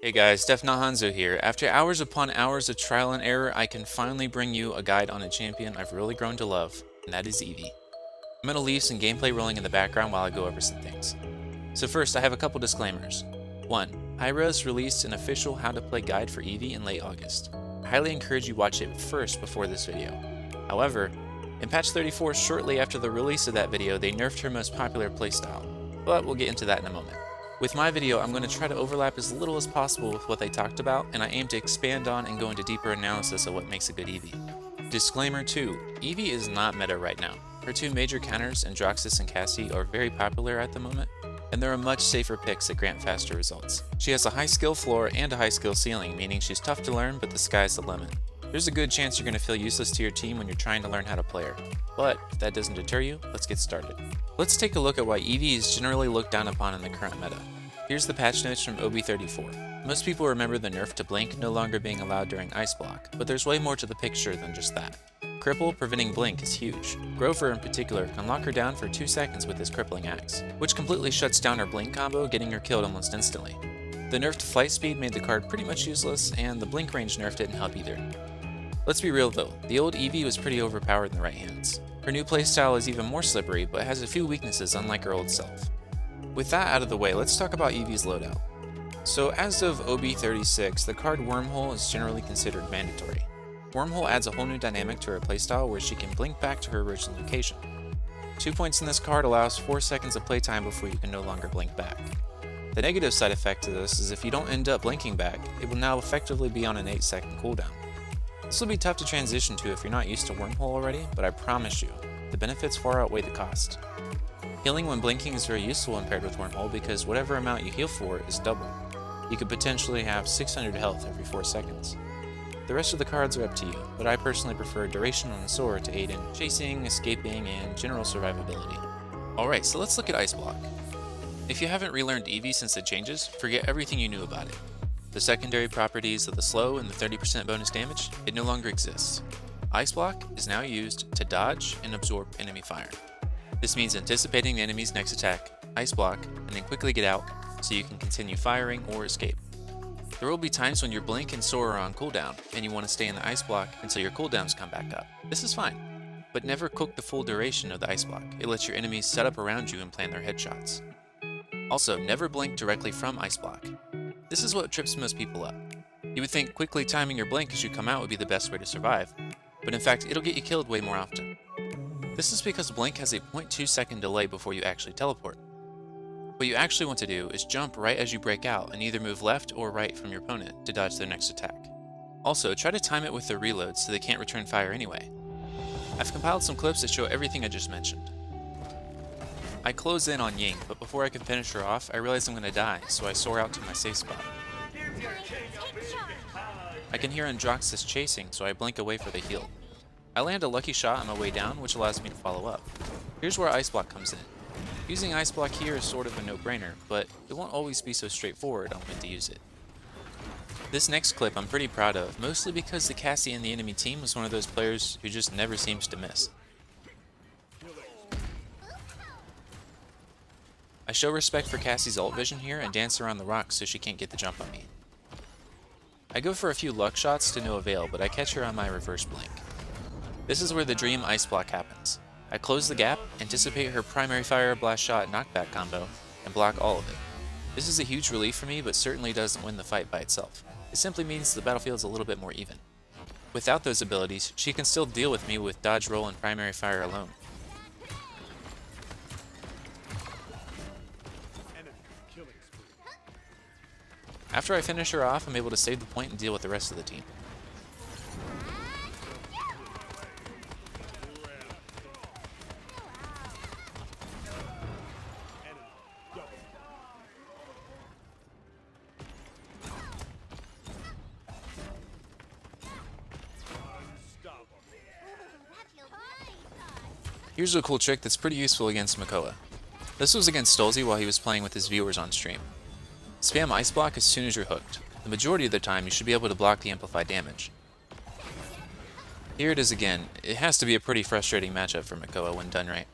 Hey guys, Def Not Hanzo here. After hours upon hours of trial and error, I can finally bring you a guide on a champion I've really grown to love, and that is Evie. I'm going to leave some gameplay rolling in the background while I go over some things. So first, I have a couple disclaimers. 1. Hi-Rez released an official how to play guide for Evie in late August. I highly encourage you watch it first before this video. However, in patch 34, shortly after the release of that video, they nerfed her most popular playstyle, but we'll get into that in a moment. With my video, I'm going to try to overlap as little as possible with what they talked about, and I aim to expand on and go into deeper analysis of what makes a good Evie. Disclaimer 2. Evie is not meta right now. Her two major counters, Androxus and Cassie, are very popular at the moment, and there are much safer picks that grant faster results. She has a high skill floor and a high skill ceiling, meaning she's tough to learn, but the sky's the limit. There's a good chance you're going to feel useless to your team when you're trying to learn how to play her. But if that doesn't deter you, let's get started. Let's take a look at why Evie is generally looked down upon in the current meta. Here's the patch notes from OB34. Most people remember the nerf to blink no longer being allowed during Ice Block, but there's way more to the picture than just that. Cripple preventing blink is huge. Grover in particular can lock her down for 2 seconds with his crippling axe, which completely shuts down her blink combo, getting her killed almost instantly. The nerf to flight speed made the card pretty much useless, and the blink range nerf didn't help either. Let's be real though, the old Evie was pretty overpowered in the right hands. Her new playstyle is even more slippery, but has a few weaknesses unlike her old self. With that out of the way, let's talk about Evie's loadout. So as of OB36, the card Wormhole is generally considered mandatory. Wormhole adds a whole new dynamic to her playstyle where she can blink back to her original location. 2 points in this card allows 4 seconds of playtime before you can no longer blink back. The negative side effect of this is if you don't end up blinking back, it will now effectively be on an 8-second cooldown. This will be tough to transition to if you're not used to Wormhole already, but I promise you, the benefits far outweigh the cost. Healing when blinking is very useful when paired with Wormhole because whatever amount you heal for is double. You could potentially have 600 health every 4 seconds. The rest of the cards are up to you, but I personally prefer Duration on the sword to aid in chasing, escaping, and general survivability. Alright, so let's look at Ice Block. If you haven't relearned Evie since the changes, forget everything you knew about it. The secondary properties of the slow and the 30% bonus damage, it no longer exists. Ice Block is now used to dodge and absorb enemy fire. This means anticipating the enemy's next attack, Ice Block, and then quickly get out so you can continue firing or escape. There will be times when your blink and soar are on cooldown, and you want to stay in the Ice Block until your cooldowns come back up. This is fine, but never cook the full duration of the Ice Block. It lets your enemies set up around you and plan their headshots. Also, never blink directly from Ice Block. This is what trips most people up. You would think quickly timing your blink as you come out would be the best way to survive, but in fact it'll get you killed way more often. This is because blink has a 0.2 second delay before you actually teleport. What you actually want to do is jump right as you break out and either move left or right from your opponent to dodge their next attack. Also, try to time it with the reload so they can't return fire anyway. I've compiled some clips that show everything I just mentioned. I close in on Ying, but before I can finish her off, I realize I'm going to die, so I soar out to my safe spot. I can hear Androxus chasing, so I blink away for the heal. I land a lucky shot on my way down, which allows me to follow up. Here's where Ice Block comes in. Using Ice Block here is sort of a no-brainer, but it won't always be so straightforward on when to use it. This next clip I'm pretty proud of, mostly because the Cassie in the enemy team was one of those players who just never seems to miss. I show respect for Cassie's ult vision here and dance around the rocks so she can't get the jump on me. I go for a few luck shots to no avail, but I catch her on my reverse blink. This is where the dream Ice Block happens. I close the gap, anticipate her primary fire, blast shot, knockback combo, and block all of it. This is a huge relief for me, but certainly doesn't win the fight by itself. It simply means the battlefield's a little bit more even. Without those abilities, she can still deal with me with dodge roll and primary fire alone. After I finish her off, I'm able to save the point and deal with the rest of the team. Here's a cool trick that's pretty useful against Makoa. This was against Stolzy while he was playing with his viewers on stream. Spam Ice Block as soon as you're hooked. The majority of the time you should be able to block the amplified damage. Here it is again. It has to be a pretty frustrating matchup for Makoa when done right.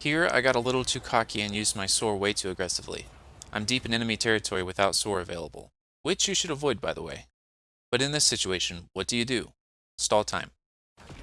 Here, I got a little too cocky and used my soar way too aggressively. I'm deep in enemy territory without soar available, which you should avoid by the way. But in this situation, what do? Stall time.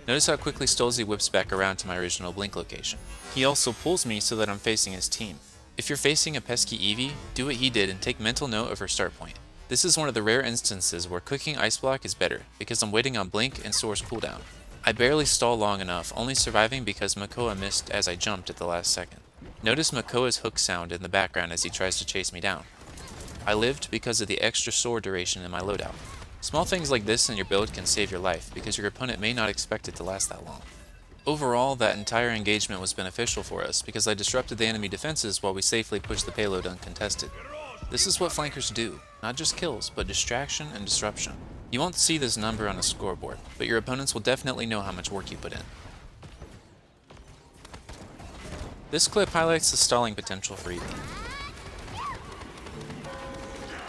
Notice how quickly Stolzy whips back around to my original blink location. He also pulls me so that I'm facing his team. If you're facing a pesky Evie, do what he did and take mental note of her start point. This is one of the rare instances where cooking Ice Block is better, because I'm waiting on blink and soar's cooldown. I barely stall long enough, only surviving because Makoa missed as I jumped at the last second. Notice Makoa's hook sound in the background as he tries to chase me down. I lived because of the extra soar duration in my loadout. Small things like this in your build can save your life, because your opponent may not expect it to last that long. Overall, that entire engagement was beneficial for us, because I disrupted the enemy defenses while we safely pushed the payload uncontested. This is what flankers do, not just kills, but distraction and disruption. You won't see this number on a scoreboard, but your opponents will definitely know how much work you put in. This clip highlights the stalling potential for Evie.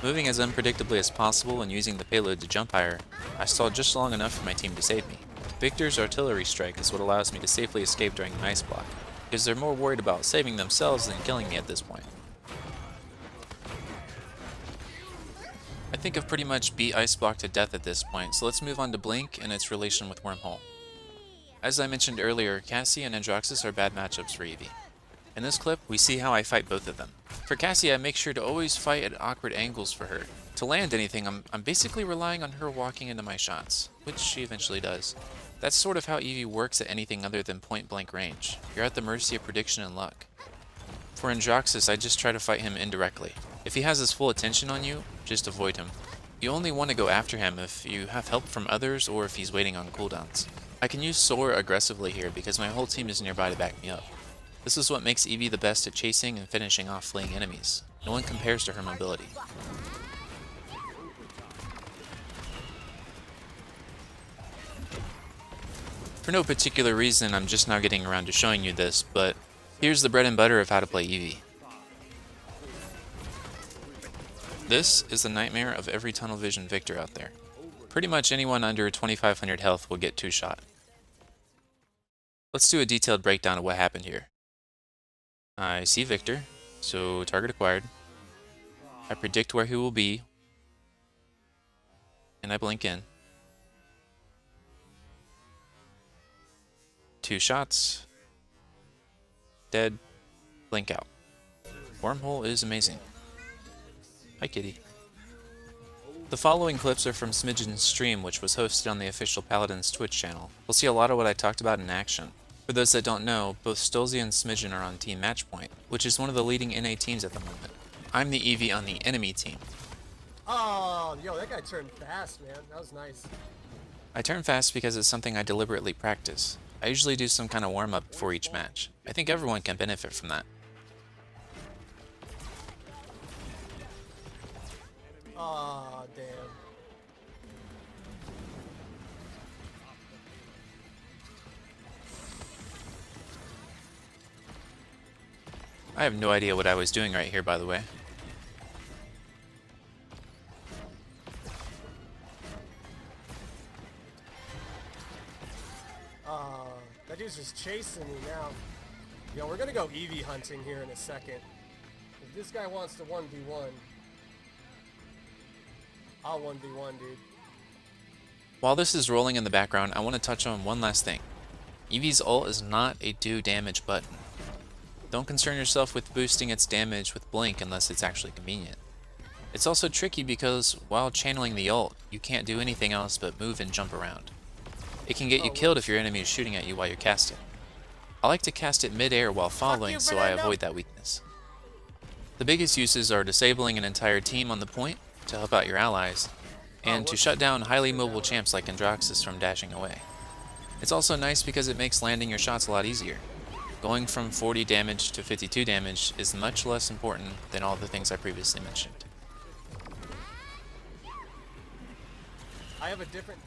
Moving as unpredictably as possible and using the payload to jump higher, I stalled just long enough for my team to save me. Victor's artillery strike is what allows me to safely escape during an ice block, because they're more worried about saving themselves than killing me at this point. I think I've pretty much beat Ice Block to death at this point, so let's move on to Blink and its relation with Wormhole. As I mentioned earlier, Cassie and Androxus are bad matchups for Evie. In this clip, we see how I fight both of them. For Cassie, I make sure to always fight at awkward angles for her. To land anything, I'm basically relying on her walking into my shots, which she eventually does. That's sort of how Evie works at anything other than point-blank range. You're at the mercy of prediction and luck. For Androxus, I just try to fight him indirectly. If he has his full attention on you, just avoid him. You only want to go after him if you have help from others or if he's waiting on cooldowns. I can use Soar aggressively here because my whole team is nearby to back me up. This is what makes Evie the best at chasing and finishing off fleeing enemies. No one compares to her mobility. For no particular reason, I'm just now getting around to showing you this, but here's the bread and butter of how to play Evie. This is the nightmare of every tunnel vision Victor out there. Pretty much anyone under 2500 health will get 2-shot. Let's do a detailed breakdown of what happened here. I see Victor, so target acquired. I predict where he will be, and I blink in. 2 shots, dead, blink out. Wormhole is amazing. Hi kitty. The following clips are from Smidgen's stream, which was hosted on the official Paladin's Twitch channel. We'll see a lot of what I talked about in action. For those that don't know, both Stolzy and Smidgen are on Team Matchpoint, which is one of the leading NA teams at the moment. I'm the Evie on the enemy team. Oh, yo, that guy turned fast, man. That was nice. I turn fast because it's something I deliberately practice. I usually do some kind of warm-up before each match. I think everyone can benefit from that. Oh, damn. I have no idea what I was doing right here, by the way. That dude's just chasing me now. Yo, we're gonna go Evie hunting here in a second. If this guy wants to 1v1, I'll 1v1, dude. While this is rolling in the background, I want to touch on one last thing. Evie's ult is not a do damage button. Don't concern yourself with boosting its damage with blink unless it's actually convenient. It's also tricky because while channeling the ult, you can't do anything else but move and jump around. It can get you killed if your enemy is shooting at you while you're casting. I like to cast it mid-air while following so I avoid that weakness. The biggest uses are disabling an entire team on the point to help out your allies, and to shut down highly mobile champs like Androxus from dashing away. It's also nice because it makes landing your shots a lot easier. Going from 40 damage to 52 damage is much less important than all the things I previously mentioned. I have a different...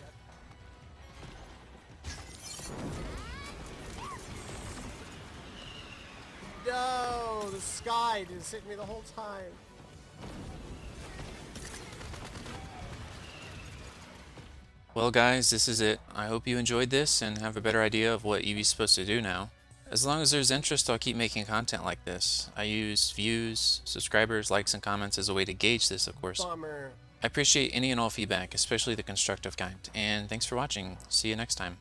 No, the sky just hit me the whole time. Well guys, this is it. I hope you enjoyed this and have a better idea of what Evie's supposed to do now. As long as there's interest, I'll keep making content like this. I use views, subscribers, likes, and comments as a way to gauge this, of course. Bummer. I appreciate any and all feedback, especially the constructive kind, and thanks for watching. See you next time.